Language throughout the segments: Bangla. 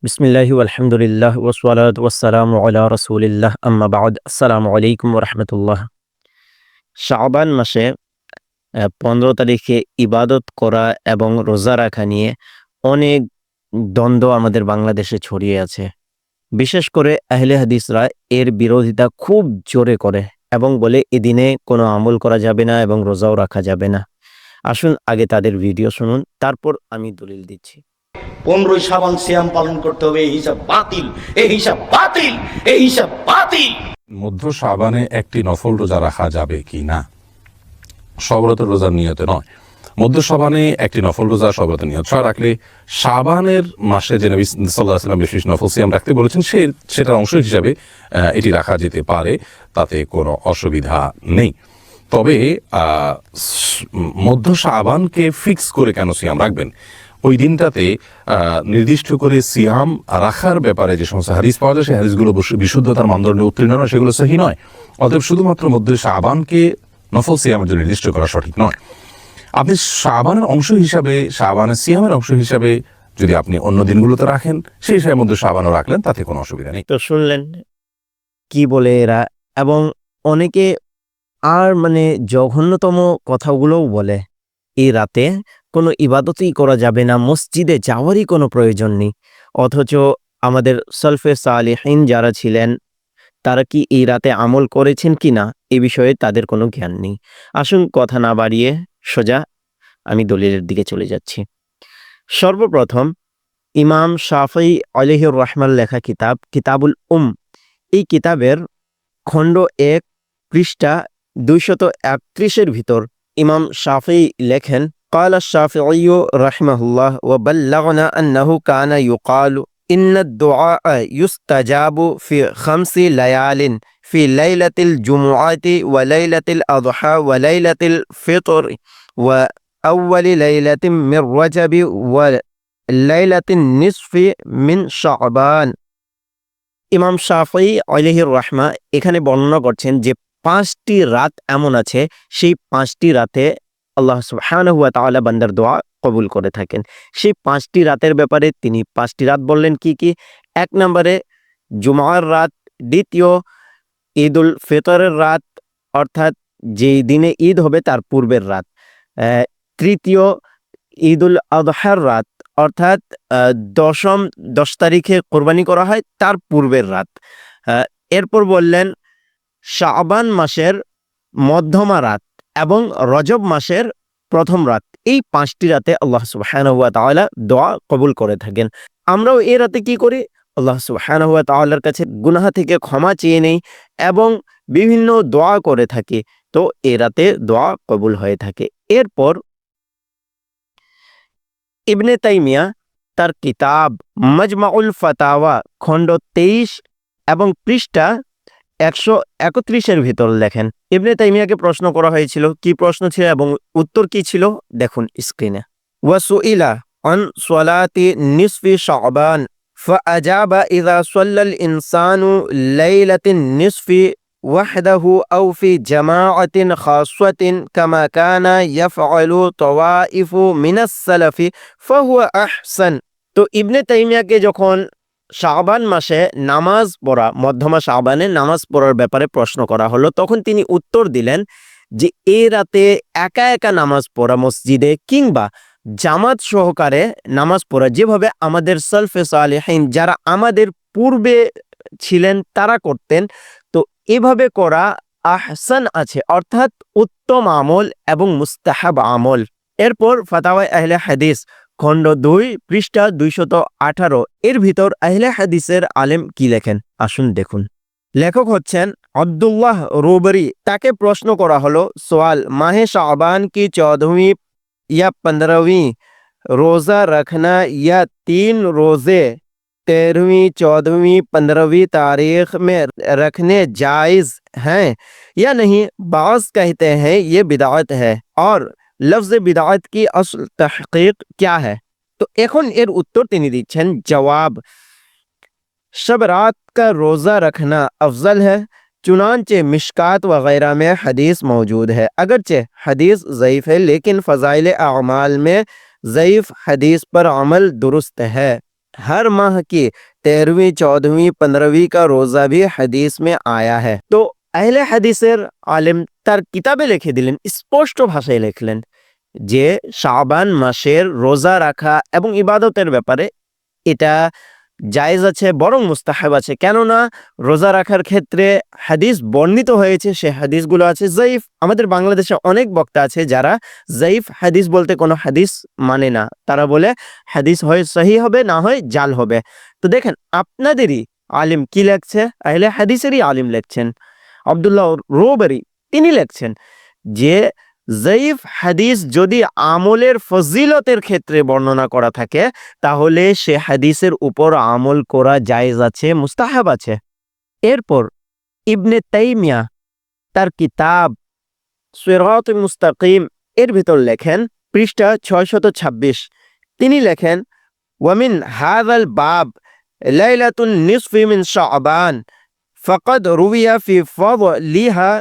বিসমিল্লাহি আলহামদুলিল্লাহ ওয়াসসালাতু ওয়াসসালামু আলা রাসূলিল্লাহ আম্মা বা'দ। আসসালামু আলাইকুম ওয়া রাহমাতুল্লাহ। শাবান মাসে ১৫ তারিখে ইবাদত করা এবং রোজা রাখা নিয়ে অনেক দ্বন্দ্ব আমাদের বাংলাদেশে ছড়িয়ে আছে। বিশেষ করে আহলে হাদিসরা এর বিরোধিতা খুব জোরে করে এবং বলে এদিনে কোনো আমল করা যাবে না এবং রোজাও রাখা যাবে না। আসুন আগে তাদের ভিডিও শুনুন, তারপর আমি দলিল দিচ্ছি। 15ই শাবান সিয়াম পালন করতে হবে, এই হিসাব বাতিল, এই হিসাব বাতিল, এই হিসাব বাতিল। মধ্য শাবানে একটি নফল রোজা রাখা যাবে কি না? সবরত রোজার নিয়তে নয়, মধ্য শাবানে একটি নফল রোজা সবরত নিয়ত ছাড়া রাখলে শাবানের মাসে যে নবী সাল্লাল্লাহু আলাইহি ওয়াসাল্লাম বিশেষ নফল সিয়াম রাখতে বলেছেন সেটার অংশ হিসাবে এটি রাখা যেতে পারে, তাতে কোনো অসুবিধা নেই। তবে মধ্য শাবানকে ফিক্স করে কেন সিয়াম রাখবেন? ওই দিনটাতে নির্দিষ্ট করে সিয়াম রাখার ব্যাপারে যে সমস্ত হাদিস পাওয়া যায় সেই হাদিসগুলো বিশুদ্ধতার মানদণ্ডে উত্তীর্ণ নয়, সেগুলো সহি নয়। অতএব শুধুমাত্র মধ্য শাবানকে নফল সিয়ামের জন্য নির্দিষ্ট করা সঠিক নয়। আপনি শাবানের অংশ হিসাবে, শাবানের সিয়ামের অংশ হিসাবে যদি আপনি অন্য দিনগুলোতে রাখেন, সেই হিসাবে মধ্যে শাবানও রাখলেন, তাতে কোনো অসুবিধা নেই। তো শুনলেন কি বলে এরা, এবং অনেকে আর জঘন্যতম কথাগুলোও বলে এই রাতে কোনো ইবাদতই করা যাবে না, মসজিদে যাওয়ারই কোনো প্রয়োজন নেই। অথচ আমাদের সলফে সালেহিন যারা ছিলেন তারা কি এই রাতে আমল করেছেন কি না এ বিষয়ে তাদের কোনো জ্ঞান নেই। আসুন কথা না বাড়িয়ে সোজা আমি দলিলের দিকে চলে যাচ্ছি। সর্বপ্রথম ইমাম শাফিঈ আলাইহির রহমার লেখা কিতাব কিতাবুল এই কিতাবের খণ্ড 1 পৃষ্ঠা 231 ভিতর ইমাম শাফিঈ লেখেন, قال الشافعي رحمه الله وبلغنا أنه كان يقال إن الدعاء يستجاب في 5 ليال في ليلة الجمعة وليلة الأضحى وليلة الفطر وأول ليلة من رجب وليلة النصف من شعبان। ইমাম শাফিঈ আলাইহির রাহমা এখানে বর্ণনা করছেন যে 5টি রাত এমন আছে, সেই 5টি রাতে আল্লাহ সুবহানাহু ওয়া তাআলা বান্দার দোয়া কবুল করে থাকেন। সেই 5টি রাতের ব্যাপারে তিনি 5টি রাত বললেন কি কি? 1 নম্বরে জুমার রাত, দ্বিতীয় ঈদুল ফিতরের রাত অর্থাৎ যেই দিনে ঈদ হবে তার পূর্বের রাত, তৃতীয় ঈদুল আযহার রাত অর্থাৎ 10 তারিখে কোরবানি করা হয় তার পূর্বের রাত। এরপর বললেন শাবান মাসের মধ্যমা রাত এবং রজব মাসের প্রথম রাত। এই 5টি রাতে আল্লাহ সুবহানাহু ওয়া তাআলা দোয়া কবুল করে থাকেন। আমরাও এই রাতে কি করি? আল্লাহ সুবহানাহু ওয়া তাআলার কাছে গুনাহ থেকে ক্ষমা চেয়ে নেই এবং বিভিন্ন দোয়া করে থাকি, তো এই রাতে দোয়া কবুল হয়ে থাকে। এরপর ইবনে তাইমিয়া তার কিতাব মাজমাউল ফাতাওয়া খণ্ড 23 এবং পৃষ্ঠা 131 ভিতর লেখেন। ইবনে তাইমিয়াকে প্রশ্ন করা হয়েছিল, কি প্রশ্ন ছিল এবং উত্তর কি ছিল দেখুন স্ক্রিনে। ওয়াসুইলা আন সালাতি নিসফি শাবান ফাআজাবা ইযা সাল্লাল ইনসানু লাইলাতিন নিসফি ওয়াহদাহু আও ফি জামাআতিন খাসসাতিন কামা কানা ইয়াফআলু তাওয়াইফু মিনাস সালাফি ফাহুয়া আহসান। তো ইবনে তাইমিয়াকে যখন শাবান মাসে নামাজ পড়া, মধ্যমা শাবানে নামাজ পড়ার ব্যাপারে প্রশ্ন করা হলো, তখন তিনি উত্তর দিলেন যে এই রাতে একা একা নামাজ পড়া মসজিদে কিংবা জামাত সহকারে নামাজ পড়া, যেভাবে আমাদের সলফে সালেহিন যারা আমাদের পূর্বে ছিলেন তারা করতেন, তো এভাবে করা আহসান আছে, অর্থাৎ উত্তম আমল এবং মুস্তাহাব আমল। এরপর ফাতাওয়া আহলে হাদিস খণ্ড 2 পৃষ্ঠা 218 এর ভিতর আহলে হাদিসের আলেম কি লেখেন আসুন দেখুন। লেখক হচ্ছেন আব্দুল্লাহ রুবরি। তাকে প্রশ্ন করা হলো, সওয়াল, মাহে শাবান की 14वीं या 15वीं रोजा रखना या 3 रोजे 13वीं 14वीं 15वीं तारीख में रखने जायज हैं या नहीं? बाज़ कहते हैं ये बिदअत है और লফজ বিদআত কি আসল তাহকিক क्या है? তো এখন এর উত্তর তিনি দিচ্ছেন। জবাব, शब रात का रोज़ा रखना अफजल है, चुनांचे मिशकात वगैरह में हदीस मौजूद है। अगरचे हदीस ज़ईफ़ है लेकिन फ़ज़ाइल अमाल में ज़ईफ़ हदीस पर अमल दुरुस्त है। हर माह की 13वीं 14वीं 15वीं का रोजा भी हदीस में आया है। তো আহলে হাদিসের আলেম তার কিতাবে লিখে দিলেন, স্পষ্ট ভাষায় লিখলেন যে শাবান মাসের রোজা রাখা এবং ইবাদতের ব্যাপারে এটা জায়েজ আছে, বরং মুস্তাহাব আছে। কেননা রোজা রাখার ক্ষেত্রে হাদিস বর্ণিত হয়েছে, সে হাদিসগুলো আছে জয়ীফ। আমাদের বাংলাদেশে অনেক বক্তা আছে যারা জয়ীফ হাদিস বলতে কোনো হাদিস মানে না, তারা বলে হাদিস হয় সহি হবে, না হয় জাল হবে। তো দেখেন আপনাদেরই আলিম কি লেখছে, আহলে হাদিসেরই আলিম লেখছেন আব্দুল্লাহ রোবরি, তিনি লেখছেন যে জয়ীফ হাদিস যদি আমলের ফজিলতের ক্ষেত্রে বর্ণনা করা থাকে তাহলে সে হাদিসের উপর আমল করা জায়েজ আছে, মুস্তাহাব আছে। এরপর ইবনে তাইমিয়া তার কিতাব সিরাত মুস্তাকিম এর ভিতর লেখেন, পৃষ্ঠা 626, তিনি লেখেন ওয়ামিন হাযাল বাব লাইলাতুন নিসফি মিন শাবান ফাকাদ রুবিয়া ফি ফাদলিহা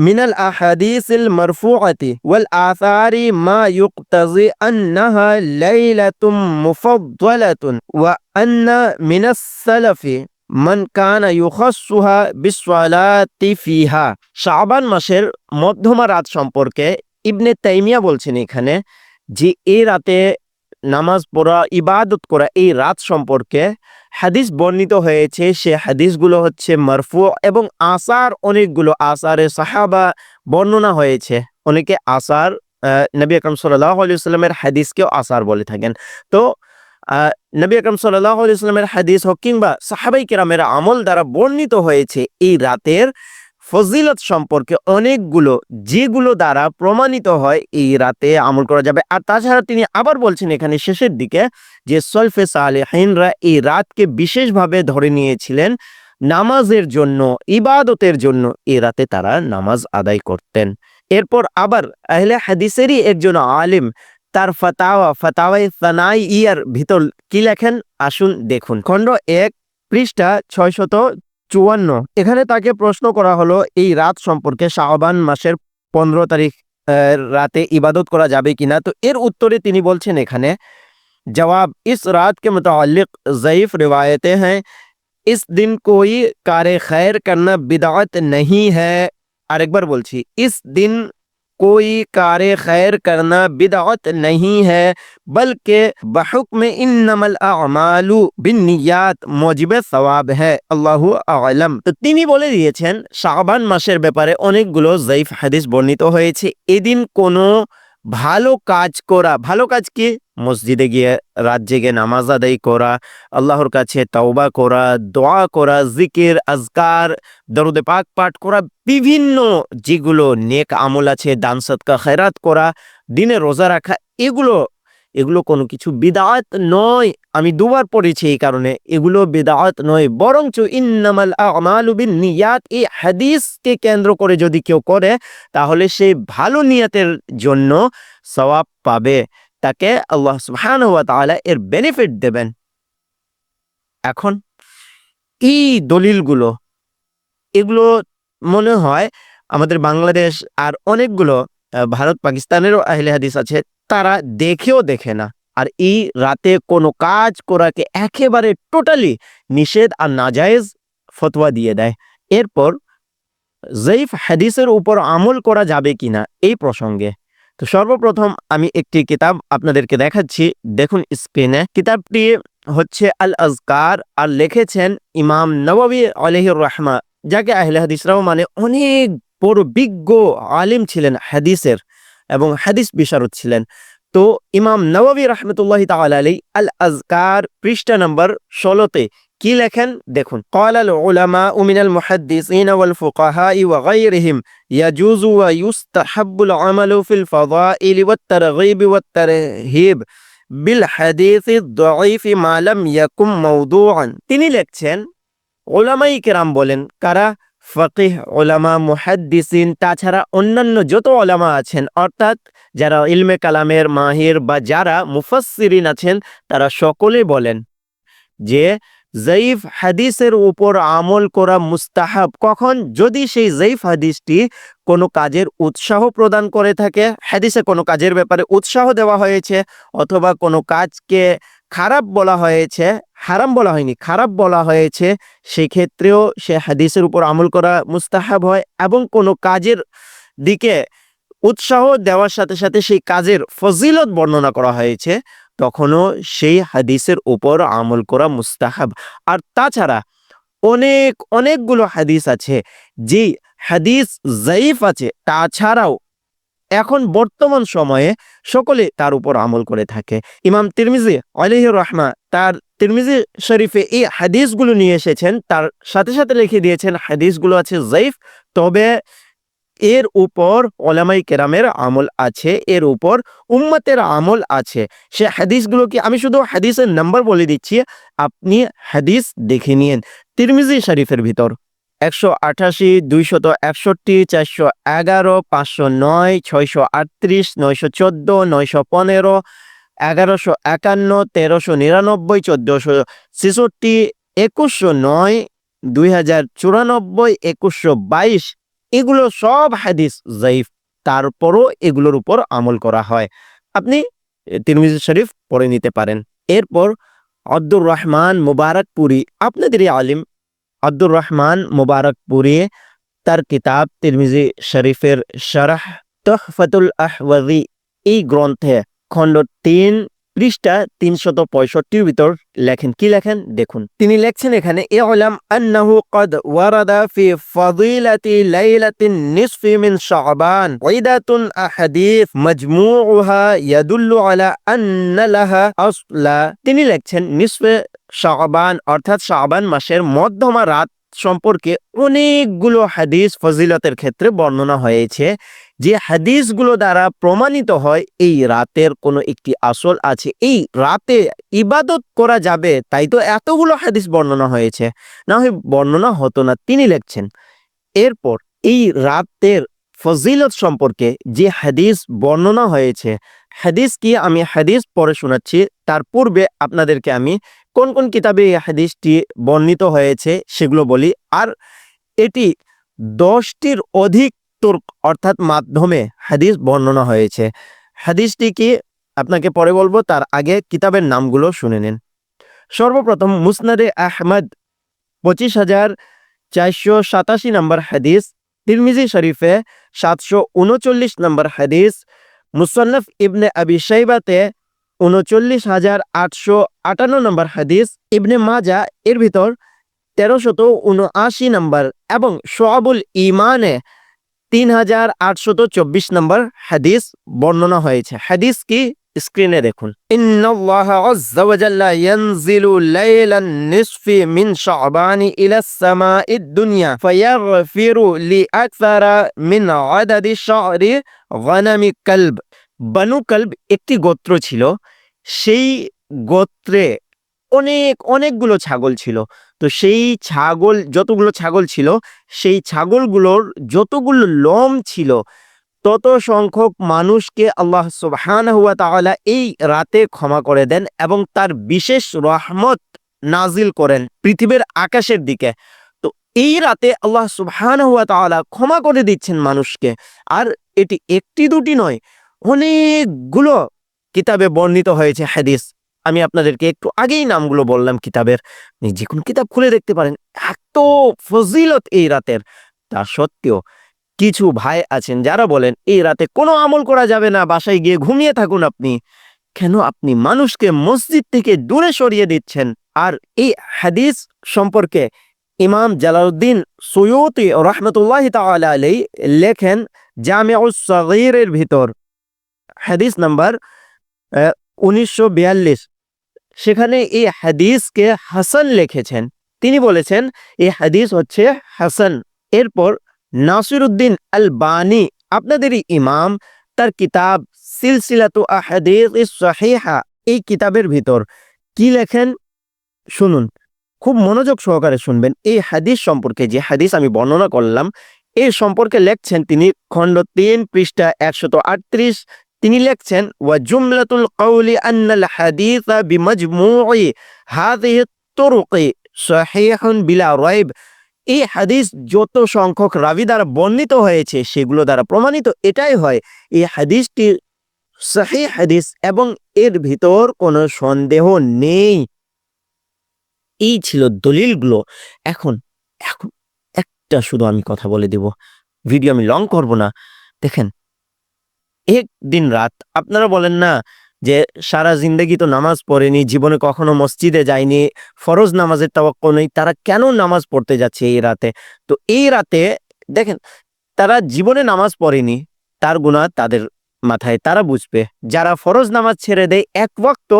من الأحاديث المرفوعة والآثار ما يقتضي أنها ليلة مفضلة وأن من السلف من كان يخصها بالصلاة فيها। শাবান মাসের মধ্যমা রাত সম্পর্কে ইবনে তাইমিয়া বলছেন এখানে যে এই রাতে নামাজ পড়া, ইবাদত করা, এই রাত সম্পর্কে হাদিস বর্ণিত হয়েছে। সে হাদিসগুলো হচ্ছে মারফু এবং আসার, অনেকগুলো আসারে সাহাবা বর্ণনা হয়েছে। অনেকে আসার নবী আকরাম সাল্লাল্লাহু আলাইহি ওয়াসাল্লামের হাদিসকেও আসার বলে থাকেন। তো নবী আকরাম সাল্লাল্লাহু আলাইহি ওয়াসাল্লামের হাদিস হোক কিংবা সাহাবায়ে কেরামের আমল দ্বারা বর্ণিত হয়েছে এই রাতের ফজিলত সম্পর্কে অনেকগুলো, যেগুলো দ্বারা প্রমাণিত হয় এই রাতে আমল করা যাবে। আর তাছাড়া তিনি আবার বলছেন এখানে শেষের দিকে যে সলফে সালেহিনরা এই রাতকে বিশেষভাবে ধরে নিয়েছিলেন নামাজের জন্য, ইবাদতের জন্য। এই রাতে তারা নামাজ আদায় করতেন। এরপর আবার আহলে হাদিসেরই একজন আলিম তার ফাতাওয়ায়ে সানাইয়ার ভিতর কি লেখেন আসুন দেখুন। খণ্ড 1 পৃষ্ঠা 654, এখানে তাকে প্রশ্ন করা হলো এই রাত সম্পর্কে, শাবান মাসের 15 তারিখ রাতে ইবাদত করা যাবে কিনা। তো এর উত্তরে তিনি বলছেন এখানে जवाब, इस रात के मुताल्लिक ज़ईफ़ रिवायतें हैं। इस दिन कोई कार खैर करना बिदअत नहीं है। और एक बार बोलছি, इस दिन कोई कार खैर करना बिदअत नहीं है बल्कि बहुक्म इन्नमल अमालु बिन्नियात मुजिब सवाब है, अल्लाहु आलम। তো তিনি বলে দিয়েছেন শাবান মাসের ব্যাপারে অনেকগুলো জয়ীফ হাদিস বর্ণিত হয়েছে। এদিন কোনো ভালো কাজ করা, ভালো কাজ কি? মসজিদে গিয়ে রাত জেগে নামাজ আদায় করা, আল্লাহর কাছে তওবা করা, দোয়া করা, জিকির আজকার, দরুদে পাক পাঠ করা, বিভিন্ন যেগুলো নেক আমল আছে, দান সদকা খেরাত করা, দিনে রোজা রাখা, এগুলো কোনো কিছু বিদআত নয়। আমি দুবার পড়েছি এই কারণে, এগুলো বিদআত নয়, বরঞ্চ ইন্নামাল আমালু বিন্নিয়াত, এই হাদিসকে কেন্দ্র করে যদি কেউ করে তাহলে সে ভালো নিয়তের জন্য সওয়াব পাবে, তাকে আল্লাহ সুবহানাহু ওয়া তাআলা এর বেনিফিট দেবেন। এখন এই দলিলগুলো, এগুলো মনে হয় আমাদের বাংলাদেশ আর অনেকগুলো ভারত পাকিস্তানেরও আহলে হাদিস আছে, তারা দেখেও দেখে না, আর এই রাতে কোনো কাজ করাকে একেবারে টোটালি নিষেধ আর নাজায়েজ ফতোয়া দিয়ে দেয়। এরপর জয়ীফ হাদিসের উপর আমল করা যাবে কিনা এই প্রসঙ্গে, তো সর্বপ্রথম আমি একটি কিতাব আপনাদেরকে দেখাচ্ছি, দেখুন স্ক্রিনে। কিতাবটি হচ্ছে আল আজকার, আর লিখেছেন ইমাম নববী আলাইহির রাহমা, যাকে আহলে হাদিসরাও মানে অনেক বড় বিজ্ঞ আলিম ছিলেন হাদিসের এবং হাদিস বিশারদ ছিলেন। তো ইমাম নববী রাহমাতুল্লাহি তাআলা আলাইহি আল আজকার পৃষ্ঠা নম্বর 16-তে কি লেখেন দেখুন। ক্বালাল উলামা মিনাল মুহাদ্দিসিন ওয়াল ফুকাহা ওয়া গায়রিহিম ইয়াজুজু ওয়া ইউস্তাহাব্বুল আমালু ফিল ফাদাইল ওয়াত তারগীব ওয়াত তারহিব বিল হাদিসিদ দাঈফ মা লাম ইয়াকুম মাওদুআন। তিনি লিখছেন উলামায়ে কেরাম বলেন, কারা? ফকিহ, উলামা, মুহাদ্দিসিন, তাছাড়া অন্যান্য যত উলামা আছেন, অর্থাৎ যারা ইলমে কালামের মাহির বা যারা মুফাসসিরিন আছেন, তারা সকলে বলেন যে জয়ীফ হাদিসের উপর আমল করা মুস্তাহাব। কখন? যদি সেই জয়ীফ হাদিসটি কোনো কাজের উৎসাহ প্রদান করে থাকে, হাদিসে কোনো কাজের ব্যাপারে উৎসাহ দেওয়া হয়েছে, অথবা কোনো কাজকে খারাপ বলা হয়েছে হারাম বলা হয়নি, খারাপ বলা হয়েছে, সেক্ষেত্রেও সে হাদিসের উপর আমল করা মুস্তাহাব হয়। এবং কোনো কাজের দিকে উৎসাহ দেওয়ার সাথে সাথে সেই কাজের ফজিলত বর্ণনা করা হয়েছে, তখনও সেই হাদিসের উপর আমল করা মুস্তাহাব। আর তাছাড়া অনেকগুলো হাদিস আছে যে হাদিস যায়ীফ আছে, তাছাড়াও এখন বর্তমান সময়ে সকলে তার উপর আমল করে থাকে। ইমাম তিরমিজি আলাইহির রাহমা তার তিরমিজি শরীফে এই হাদিসগুলো নিয়ে এসেছেন, তার সাথে সাথে লিখে দিয়েছেন হাদিসগুলো আছে যায়ীফ, তবে এর উপর ওলামাই কেরামের আমল আছে, এর উপর উম্মতের আমল আছে। সে হাদিসগুলো কি, আমি শুধু হাদিসের নাম্বার বলে দিচ্ছি, আপনি হাদিস দেখে নিন। তিরমিজি শরীফের ভিতর 188, 261, 411, 509, 638, 914, 915, 1151, 1399, 1466, 2109, 2094, 2122, এগুলো সব হাদিস যায়ীফ, তারপরও এগুলোর উপর আমল করা হয়। আপনি তিরমিজি শরীফ পড়ে নিতে পারেন। এরপর আব্দুর রহমান মুবারকপুরি, আপনাদেরই আলিম আব্দুর রহমান মুবারকপুরি, তার কিতাব তিরমিজি শরীফের শরহ তুহফাতুল আহওয়াজি, এই গ্রন্থে খণ্ড 3 পৃষ্ঠা 365 ভিতর লেখেন, কি লেখেন দেখুন। তিনি লেখছেন এখানে, ইউলাম আন্নাহু ক্বাদ ওয়ারাদা ফি ফাদিলাতি লাইলাতিন নিসফি মিন শাবান ইদাতুন আহাদিস মাজমুউহা ইয়াদুল্লু আলা আন্না লাহা আসলা। তিনি লেখছেন নিসফে শাবান অর্থাৎ শাবান মাসের মধ্যমা রাত সম্পর্কে অনেকগুলো হাদিস ফজিলতের ক্ষেত্রে বর্ণনা হয়েছে, যে হাদিসগুলো দ্বারা প্রমাণিত হয় এই রাতের কোনো একটি আসল আছে, এই রাতে ইবাদত করা যাবে, তাই তো এতগুলো হাদিস বর্ণনা হয়েছে, না হয় বর্ণনা হতো না। তিনি লিখছেন, এরপর এই রাতের ফজিলত সম্পর্কে যে হাদিস বর্ণনা হয়েছে, হাদিস কি আমি হাদিস পড়ে শোনাচ্ছি, তার পূর্বে আপনাদেরকে আমি কোন কোন কিতাবে এই হাদিসটি বর্ণিত হয়েছে সেগুলো বলি। আর এটি 10টির অধিক তুর্ক অর্থাৎ মাধ্যমে হাদিস বর্ণনা হয়েছে। হাদিসটি কি আপনাকে পরে বলবো, তার আগে কিতাবের নামগুলো শুনে নিন। সর্বপ্রথম মুসনাদে আহমদ 25,487 নম্বর হাদিস, তিরমিজি শরীফে 739 নম্বর হাদিস, মুসান্নাফ ইবনে আবি শাইবাতে 39,858 নম্বর হাদিস, ইবনে মাজা এর ভিতর 1379 নম্বর, এবং শুআবুল ঈমানে 3824 নম্বর হাদিস বর্ণনা হয়েছে। হাদিস কি স্ক্রিনে দেখুন। ইন্নাল্লাহা আযজা ওয়া জাল্লা ইয়ানজিলু লাইলান নিসফি মিন শাবান ইলা সামাঈদ দুনিয়া ফায়াগফিরু লিআকসারা মিন আদাদি শা'রি গানামি কালব। বানু কালব একটি গোত্র ছিল, সেই গোত্রে অনেকগুলো ছাগল ছিল। তো সেই ছাগল, যতগুলো ছাগল ছিল, সেই ছাগলগুলোর যতগুলো লোম ছিল, তত সংখ্যক মানুষকে আল্লাহ সুবহানাহু ওয়া তাআলা এই রাতে ক্ষমা করে দেন এবং তার বিশেষ রহমত নাজিল করেন পৃথিবীর আকাশের দিকে। তো এই রাতে আল্লাহ সুবহানাহু ওয়া তাআলা ক্ষমা করে দিচ্ছেন মানুষকে। আর এটি একটি দুটি নয়, অনেকগুলো কিতাবে বর্ণিত হয়েছে হাদিস। আমি আপনাদেরকে একটু আগেই নামগুলো বললাম কিতাবের, যে কোনো কিতাব খুলে দেখতে পারেন, এত ফজিলত এই রাতের। তা সত্ত্বেও কিছু ভাই আছেন যারা বলেন এই রাতে কোনো আমল করা যাবে না, বাসায় গিয়ে ঘুমিয়ে থাকুন। আপনি কেন আপনি মানুষকে মসজিদ থেকে দূরে সরিয়ে দিচ্ছেন? আর এই হাদিস সম্পর্কে ইমাম জালালউদ্দিন সুয়ুতি রাহমাতুল্লাহি তাআলা আলাইহি লেখেন জামিউস সগীরের ভিতর, হাদিস নাম্বার 1942, সেখানে এই হাদিসকে হাসান লিখেছেন। তিনি বলেছেন এই হাদিস হচ্ছে হাসান। এরপর নাসিরউদ্দিন আলবানী, আপনাদেরই ইমাম, তার কিতাব সিলসিলাতু আহাদিস সহিহা, এই কিতাবের ভিতর কি লেখেন শুনুন, খুব মনোযোগ সহকারে শুনবেন। এই হাদিস সম্পর্কে, যে হাদিস আমি বর্ণনা করলাম, এই সম্পর্কে লেখছেন তিনি খণ্ড 3 পৃষ্ঠা 138। তিনি লেখছেন, ওয়া জুমলাতুল কওলি আন্নাল হাদিসা বিমাজমুই হাযিহি তুরুকি সহিহুন বিলা রাইব। এই হাদিস যত সংখ্যক রাবি দ্বারা বর্ণিত হয়েছে সেগুলো দ্বারা প্রমাণিত এটাই হয় এই হাদিসটি সহিহ হাদিস এবং এর ভিতর কোনো সন্দেহ নেই। এই ছিল দলিলগুলো। এখন এখন একটা শুধু আমি কথা বলে দেব, ভিডিও আমি লং করব না। দেখেন, একদিন রাত আপনারা বলেন না যে সারা জিন্দগি তো নামাজ পড়েনি, জীবনে কখনো মসজিদে যায়নি, ফরজ নামাজের তাওয়াক্কুল নেই, তারা কেন নামাজ পড়তে যাচ্ছে এই রাতে? তো এই রাতে দেখেন, তারা জীবনে নামাজ পড়েনি, তার গুনাহ তাদের মাথায়, তারা বুঝবে। যারা ফরজ নামাজ ছেড়ে দেয় এক ওয়াক্ত,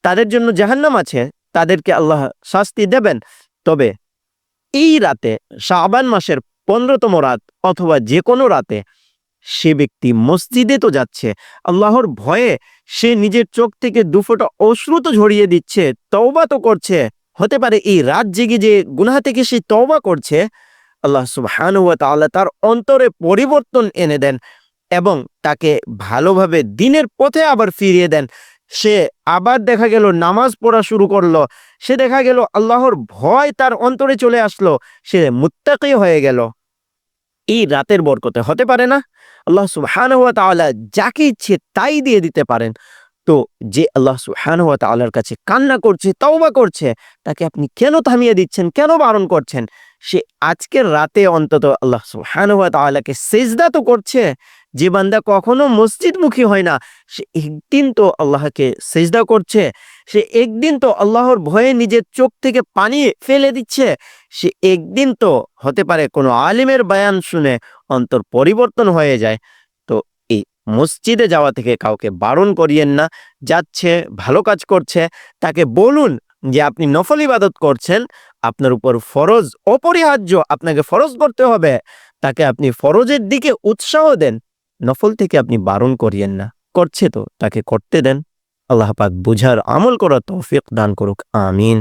তাদের জন্য জাহান্নাম আছে, তাদেরকে আল্লাহ শাস্তি দেবেন। তবে এই রাতে, শাবান মাসের 15তম রাত অথবা যে কোনো রাতে, সে ব্যক্তি মসজিদে তো যাচ্ছে, আল্লাহর ভয়ে সে নিজের চোখ থেকে দুফোঁটা অশ্রু তো ঝরিয়ে দিচ্ছে, তওবা তো করছে। হতে পারে এই রাত জেগে যে গুনাহ থেকে সে তওবা করছে, আল্লাহ সুবহানাহু ওয়া তাআলা তার অন্তরে পরিবর্তন এনে দেন এবং তাকে ভালোভাবে দিনের পথে আবার ফিরিয়ে দেন। সে আবার দেখা গেল নামাজ পড়া শুরু করলো, সে দেখা গেল আল্লাহর ভয় তার অন্তরে চলে আসলো, সে মুত্তাকি হয়ে গেল। এই রাতের বরকতে হতে পারে না আল্লাহ সুবহানাহু ওয়া তাআলা যাকে ইচ্ছে তাই দিয়ে দিতে পারেন। তো যে আল্লাহ সুবহানাহু ওয়া তাআলার কাছে কান্না করছে, তওবা করছে, তাকে আপনি কেন থামিয়ে দিচ্ছেন, কেন বারণ করছেন? সে আজকের রাতে অন্তত আল্লাহ সুবহানাহু ওয়া তাআলাকে সিজদা তো করছে। যে বান্দা কখনো মসজিদমুখী হয় না, সে একদিন তো আল্লাহকে সিজদা করছে, সে একদিন তো আল্লাহর ভয়ে নিজের চোখ থেকে পানি ফেলে দিচ্ছে, সে একদিন তো হতে পারে কোনো আলিমের বয়ান শুনে অন্তর পরিবর্তন হয়ে যায়। তো এই মসজিদে যাওয়া থেকে কাউকে বারণ করিয়েন না। যাচ্ছে, ভালো কাজ করছে, তাকে বলুন যে আপনি নফল ইবাদত করছেন, আপনার উপর ফরজ অপরিহার্য, আপনাকে ফরজ করতে হবে, তাকে আপনি ফরজের দিকে উৎসাহ দেন, নফল থেকে আপনি বারণ করিয়েন না। করছে তো তাকে করতে দেন। আল্লাহ পাক বুঝার আমল করার তৌফিক দান করুক, আমিন।